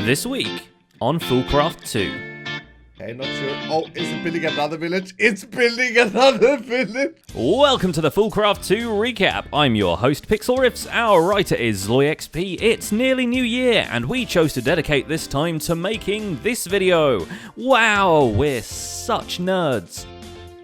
This week on FoolCraft 2. Okay, not sure. Oh, is it building another village? It's building another village! Welcome to the FoolCraft 2 Recap. I'm your host, PixelRiffs. Our writer is LoyXP. It's nearly New Year, and we chose to dedicate this time to making this video. Wow, we're such nerds.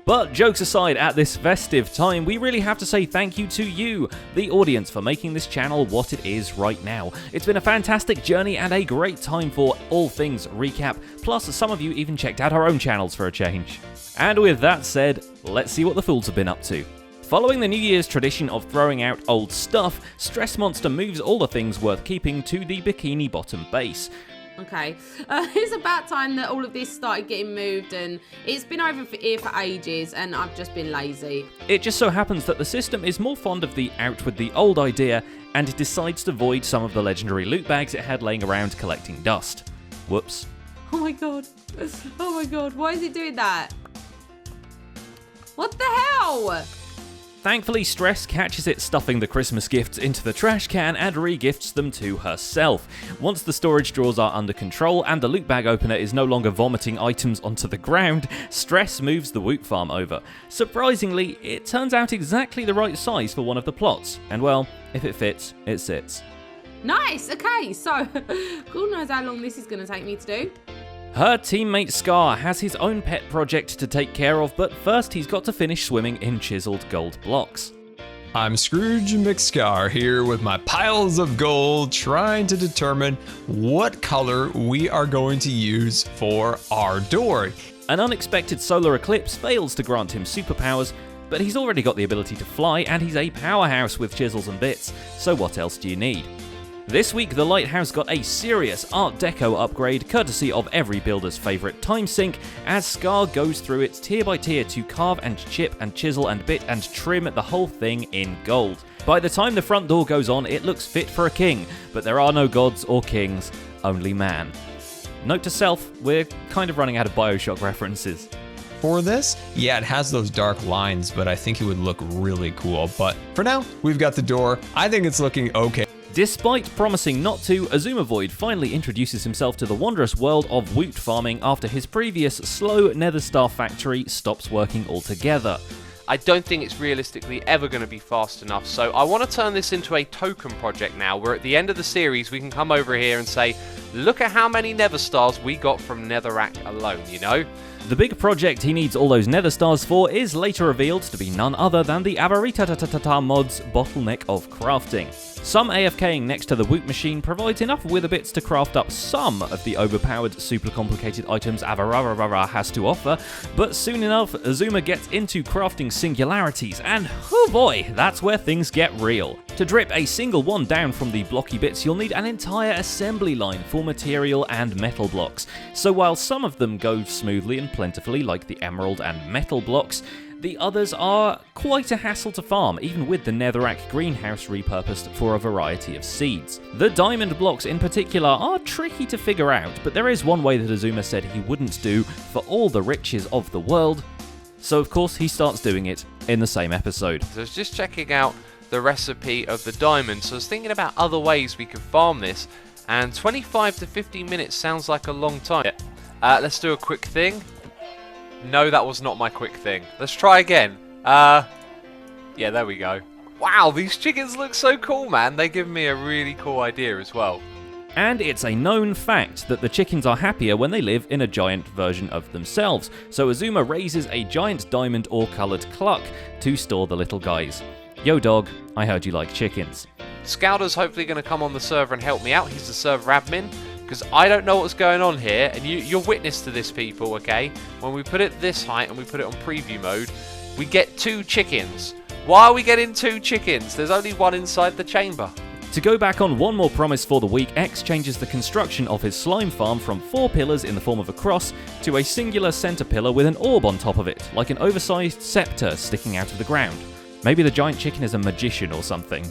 But jokes aside, at this festive time, we really have to say thank you to you, the audience, for making this channel what it is right now. It's been a fantastic journey and a great time for all things recap, plus some of you even checked out our own channels for a change. And with that said, let's see what the fools have been up to. Following the New Year's tradition of throwing out old stuff, Stress Monster moves all the things worth keeping to the Bikini Bottom base. Okay, it's about time that all of this started getting moved, and it's been over here for ages, and I've just been lazy. It just so happens that the system is more fond of the out with the old idea, and it decides to void some of the legendary loot bags it had laying around collecting dust. Whoops. Oh my god. Oh my god, why is it doing that? What the hell? Thankfully, Stress catches it stuffing the Christmas gifts into the trash can and re-gifts them to herself. Once the storage drawers are under control and the loot bag opener is no longer vomiting items onto the ground, Stress moves the Woot farm over. Surprisingly, it turns out exactly the right size for one of the plots, and well, if it fits, it sits. Nice, okay, so who knows how long this is going to take me to do? Her teammate Scar has his own pet project to take care of, but first he's got to finish swimming in chiseled gold blocks. I'm Scrooge McScar here with my piles of gold, trying to determine what color we are going to use for our door. An unexpected solar eclipse fails to grant him superpowers, but he's already got the ability to fly and he's a powerhouse with chisels and bits, so what else do you need? This week, the lighthouse got a serious Art Deco upgrade, courtesy of every builder's favourite time sink, as Scar goes through it tier by tier to carve and chip and chisel and bit and trim the whole thing in gold. By the time the front door goes on, it looks fit for a king, but there are no gods or kings, only man. Note to self, we're kind of running out of Bioshock references. For this, yeah, it has those dark lines, but I think it would look really cool. But for now, we've got the door. I think it's looking okay. Despite promising not to, Azuma Void finally introduces himself to the wondrous world of Woot farming after his previous slow Nether Star factory stops working altogether. I don't think it's realistically ever going to be fast enough, so I want to turn this into a token project now, where at the end of the series we can come over here and say, look at how many Nether Stars we got from Netherrack alone, you know? The big project he needs all those Nether Stars for is later revealed to be none other than the Avarita mod's bottleneck of crafting. Some AFKing next to the Woot machine provides enough wither bits to craft up some of the overpowered, super complicated items Avarara has to offer, but soon enough, Azuma gets into crafting singularities, and oh boy, that's where things get real. To drip a single one down from the blocky bits, you'll need an entire assembly line for material and metal blocks. So while some of them go smoothly and plentifully, like the emerald and metal blocks, the others are quite a hassle to farm, even with the Netherrack greenhouse repurposed for a variety of seeds. The diamond blocks in particular are tricky to figure out, but there is one way that Azuma said he wouldn't do for all the riches of the world, so of course he starts doing it in the same episode. So I was just checking out the recipe of the diamond, so I was thinking about other ways we could farm this, and 25 to 50 minutes sounds like a long time. Let's do a quick thing. No, that was not my quick thing. Let's try again. Yeah, there we go. Wow, these chickens look so cool, man. They give me a really cool idea as well. And it's a known fact that the chickens are happier when they live in a giant version of themselves, so Azuma raises a giant diamond ore-coloured cluck to store the little guys. Yo dog, I heard you like chickens. Scalda's hopefully going to come on the server and help me out. He's the server admin. Because I don't know what's going on here, and you're witness to this, people, okay? When we put it this height and we put it on preview mode, we get 2 chickens. Why are we getting 2 chickens? There's only one inside the chamber. To go back on one more promise for the week, X changes the construction of his slime farm from 4 pillars in the form of a cross to a singular center pillar with an orb on top of it, like an oversized scepter sticking out of the ground. Maybe the giant chicken is a magician or something.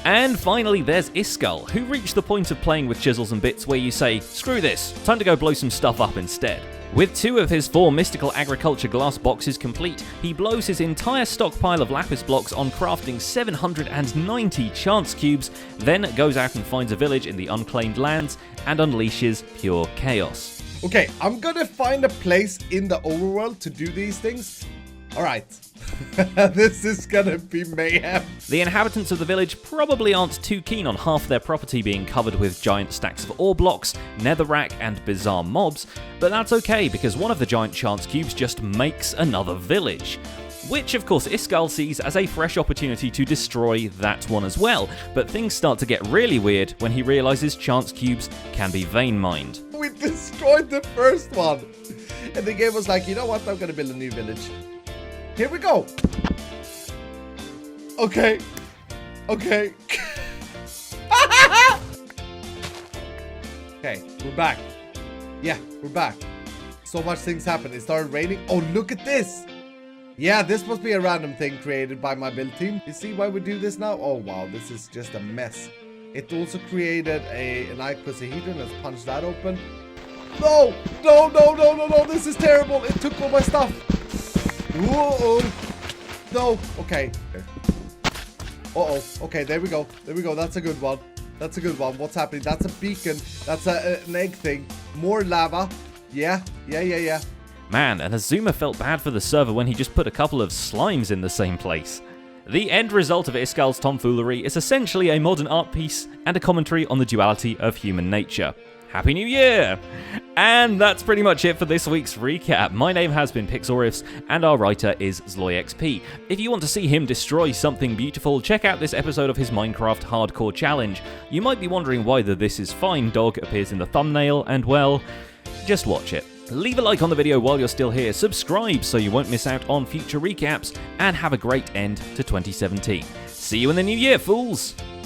And finally, there's Iskall, who reached the point of playing with chisels and bits where you say, screw this, time to go blow some stuff up instead. With 2 of his 4 mystical agriculture glass boxes complete, he blows his entire stockpile of lapis blocks on crafting 790 chance cubes, then goes out and finds a village in the unclaimed lands and unleashes pure chaos. Okay, I'm gonna find a place in the overworld to do these things. Alright. This is gonna be mayhem. The inhabitants of the village probably aren't too keen on half their property being covered with giant stacks of ore blocks, netherrack, and bizarre mobs, but that's okay because one of the giant chance cubes just makes another village. Which, of course, Iskall sees as a fresh opportunity to destroy that one as well, but things start to get really weird when he realizes chance cubes can be vein mined. We destroyed the first one. And the game was like, you know what, I'm gonna build a new village. Here we go. Okay. Okay. Okay, we're back. Yeah, we're back. So much things happened. It started raining. Oh, look at this. Yeah, this must be a random thing created by my build team. You see why we do this now? Oh, wow, this is just a mess. It also created an icosahedron. Let's punch that open. No, no, no, no, no, no. This is terrible. It took all my stuff. Whoa! No. Okay. Uh-oh. Okay, there we go. There we go. That's a good one. That's a good one. What's happening? That's a beacon. That's an egg thing. More lava. Yeah. Yeah. Man, and Azuma felt bad for the server when he just put a couple of slimes in the same place. The end result of Iskall's tomfoolery is essentially a modern art piece and a commentary on the duality of human nature. Happy New Year! And that's pretty much it for this week's recap. My name has been Pixelriffs, and our writer is ZloyXP. If you want to see him destroy something beautiful, check out this episode of his Minecraft Hardcore Challenge. You might be wondering why the This Is Fine dog appears in the thumbnail, and well, just watch it. Leave a like on the video while you're still here, subscribe so you won't miss out on future recaps, and have a great end to 2017. See you in the new year, fools!